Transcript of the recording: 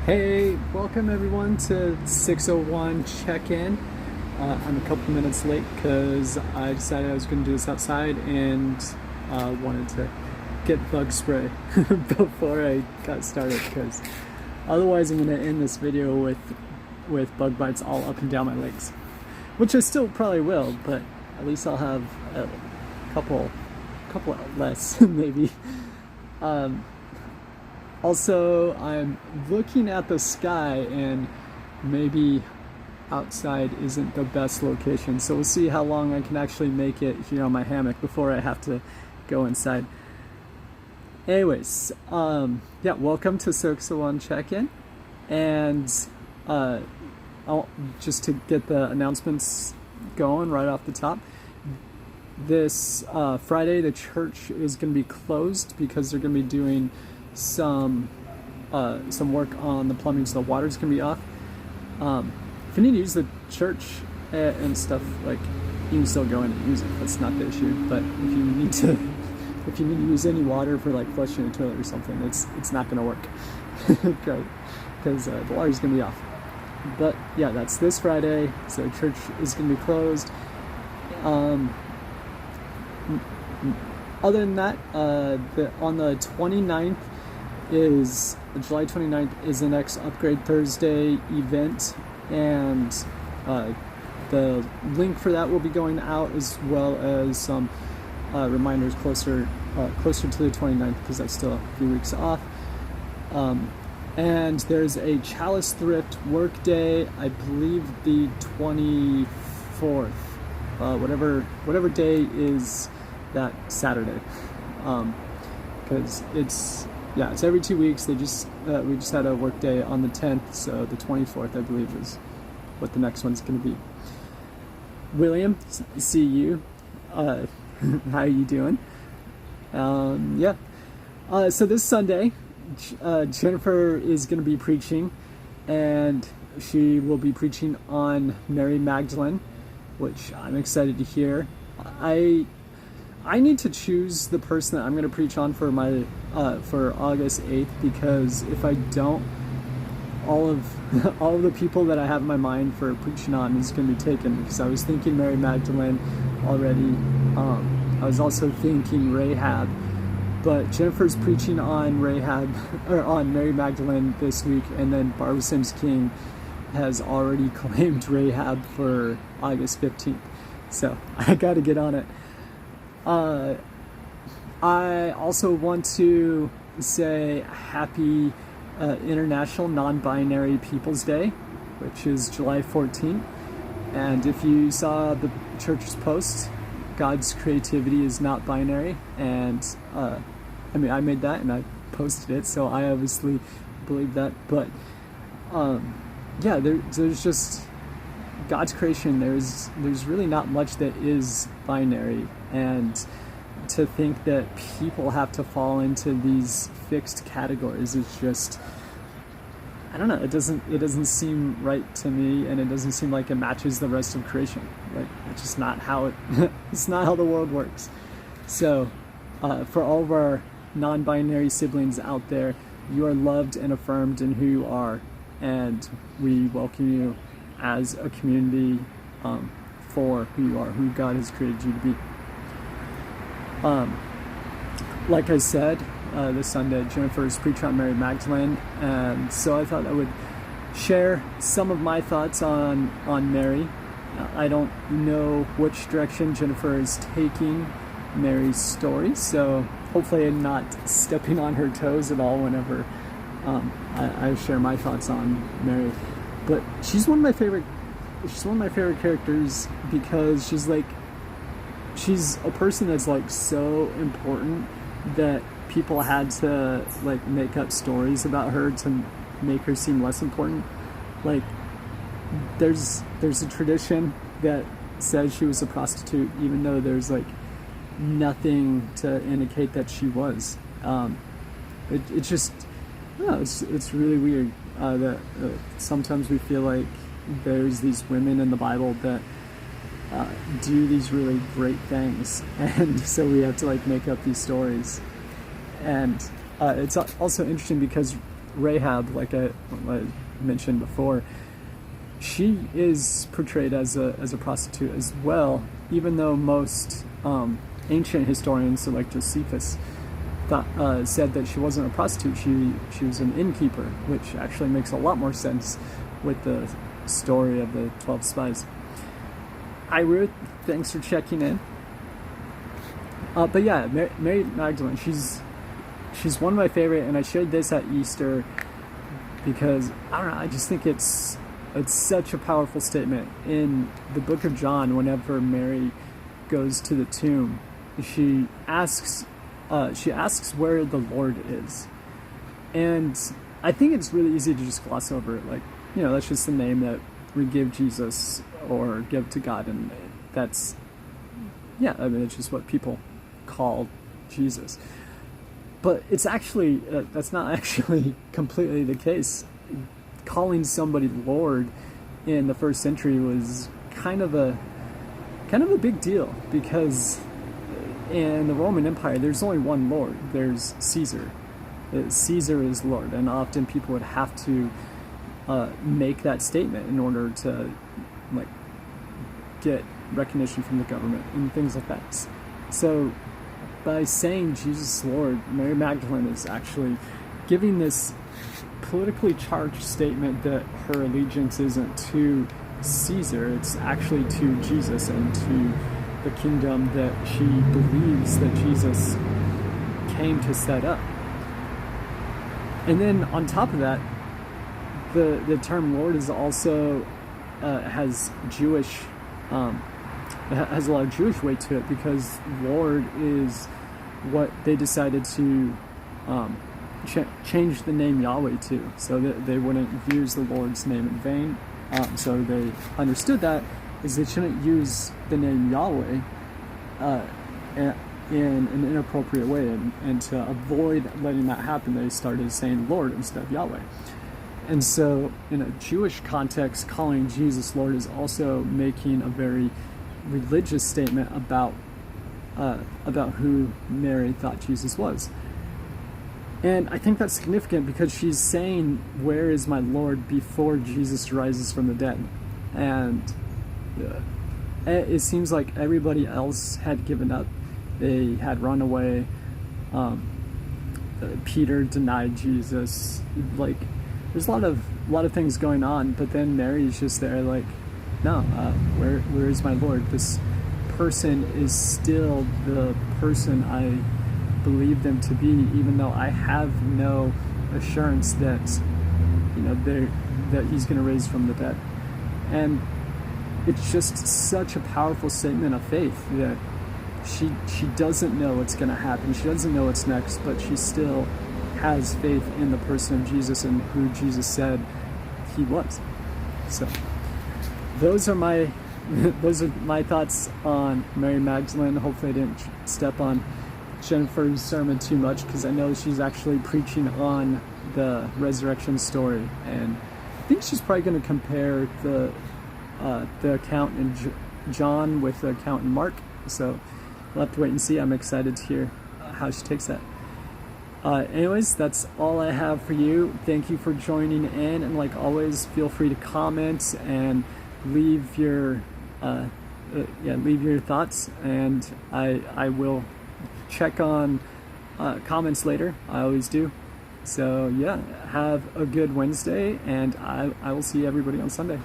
Hey, welcome everyone to 601 check-in. I'm a couple minutes late because I decided I was going to do this outside and wanted to get bug spray before I got started, because otherwise I'm going to end this video with bug bites all up and down my legs, which I still probably will, but at least I'll have a couple less maybe. Also, I'm looking at the sky, and maybe outside isn't the best location, so we'll see how long I can actually make it here on my hammock before I have to go inside. Anyways, yeah, welcome to 601 check-in, and just to get the announcements going right off the top, this Friday the church is going to be closed because they're going to be doing some work on the plumbing, so the water's gonna be off. If you need to use the church and stuff, like, you can still go in and use it. That's not the issue. But if you need to use any water for like flushing a toilet or something, it's not gonna work because the water's gonna be off. But yeah, that's this Friday, so church is gonna be closed. Other than that, on the 29th July 29th is the next Upgrade Thursday event, and the link for that will be going out, as well as some reminders closer to the 29th, because that's still a few weeks off. And there's a Chalice Thrift work day, I believe the 24th, whatever day is that Saturday, because it's every 2 weeks. We just had a work day on the 10th, so the 24th I believe is what the next one's going to be. William, see you. How are you doing? Yeah. So this Sunday, Jennifer is going to be preaching, and she will be preaching on Mary Magdalene, which I'm excited to hear. I need to choose the person that I'm going to preach on for my for August 8th, because if I don't, all of the people that I have in my mind for preaching on is going to be taken, because I was thinking Mary Magdalene already. I was also thinking Rahab, but Jennifer's preaching on on Mary Magdalene this week, and then Barbara Sims King has already claimed Rahab for August 15th, so I got to get on it. I also want to say happy International Non-Binary People's Day, which is July 14th. And if you saw the church's post, God's creativity is not binary. And I made that and I posted it, so I obviously believe that. But yeah, there's just God's creation. There's really not much that is binary, and to think that people have to fall into these fixed categories is just, I don't know, it doesn't seem right to me, and it doesn't seem like it matches the rest of creation. Like, it's just not how it's not how the world works. So for all of our non-binary siblings out there, you are loved and affirmed in who you are, and we welcome you as a community for who you are, who God has created you to be. Like I said, this Sunday, Jennifer is preaching on Mary Magdalene, and so I thought I would share some of my thoughts on Mary. I don't know which direction Jennifer is taking Mary's story, so hopefully I'm not stepping on her toes at all whenever I share my thoughts on Mary. But she's one of my favorite characters, because she's a person that's like so important that people had to like make up stories about her to make her seem less important. Like, there's a tradition that says she was a prostitute, even though there's like nothing to indicate that she was. It's just, no, it's really weird that sometimes we feel like there's these women in the Bible that do these really great things, and so we have to like make up these stories. And it's also interesting because Rahab, like I mentioned before, she is portrayed as a prostitute as well, even though most ancient historians, so like Josephus, said that she wasn't a prostitute, she was an innkeeper, which actually makes a lot more sense with the story of the 12 spies. Hi Ruth, thanks for checking in. But yeah, Mary Magdalene, she's one of my favorite, and I shared this at Easter because, I don't know, I just think it's such a powerful statement. In the book of John, whenever Mary goes to the tomb, she asks where the Lord is. And I think it's really easy to just gloss over it, like, you know, that's just the name that we give Jesus or give to God, and that's, yeah, I mean, it's just what people call Jesus. But it's actually, that's not actually completely the case. Calling somebody Lord in the first century was kind of a big deal, because in the Roman Empire there's only one Lord. There's Caesar. Caesar is Lord, and often people would have to make that statement in order to like get recognition from the government and things like that. So by saying Jesus Lord, Mary Magdalene is actually giving this politically charged statement that her allegiance isn't to Caesar, it's actually to Jesus and to the kingdom that she believes that Jesus came to set up. And then on top of that, the term Lord is also has Jewish has a lot of Jewish weight to it, because Lord is what they decided to change the name Yahweh to, so that they wouldn't use the Lord's name in vain. So they understood that is they shouldn't use the name Yahweh in an inappropriate way, and to avoid letting that happen, they started saying Lord instead of Yahweh. And so in a Jewish context, calling Jesus Lord is also making a very religious statement about who Mary thought Jesus was. And I think that's significant, because she's saying, where is my Lord, before Jesus rises from the dead. And it seems like everybody else had given up. They had run away. Peter denied Jesus. Like, there's a lot of things going on, but then Mary's just there like, no, where is my Lord? This person is still the person I believe them to be, even though I have no assurance that, you know, that he's going to raise from the dead. And it's just such a powerful statement of faith that she doesn't know what's going to happen. She doesn't know what's next, but she still has faith in the person of Jesus and who Jesus said he was. So those are my thoughts on Mary Magdalene. Hopefully I didn't step on Jennifer's sermon too much, because I know she's actually preaching on the resurrection story, and I think she's probably going to compare the account in John with the account in Mark. So we'll have to wait and see. I'm excited to hear how she takes that. Anyways, that's all I have for you. Thank you for joining in, and like always, feel free to comment and leave your thoughts, and I will check on comments later. I always do. So yeah, have a good Wednesday, and I will see everybody on Sunday.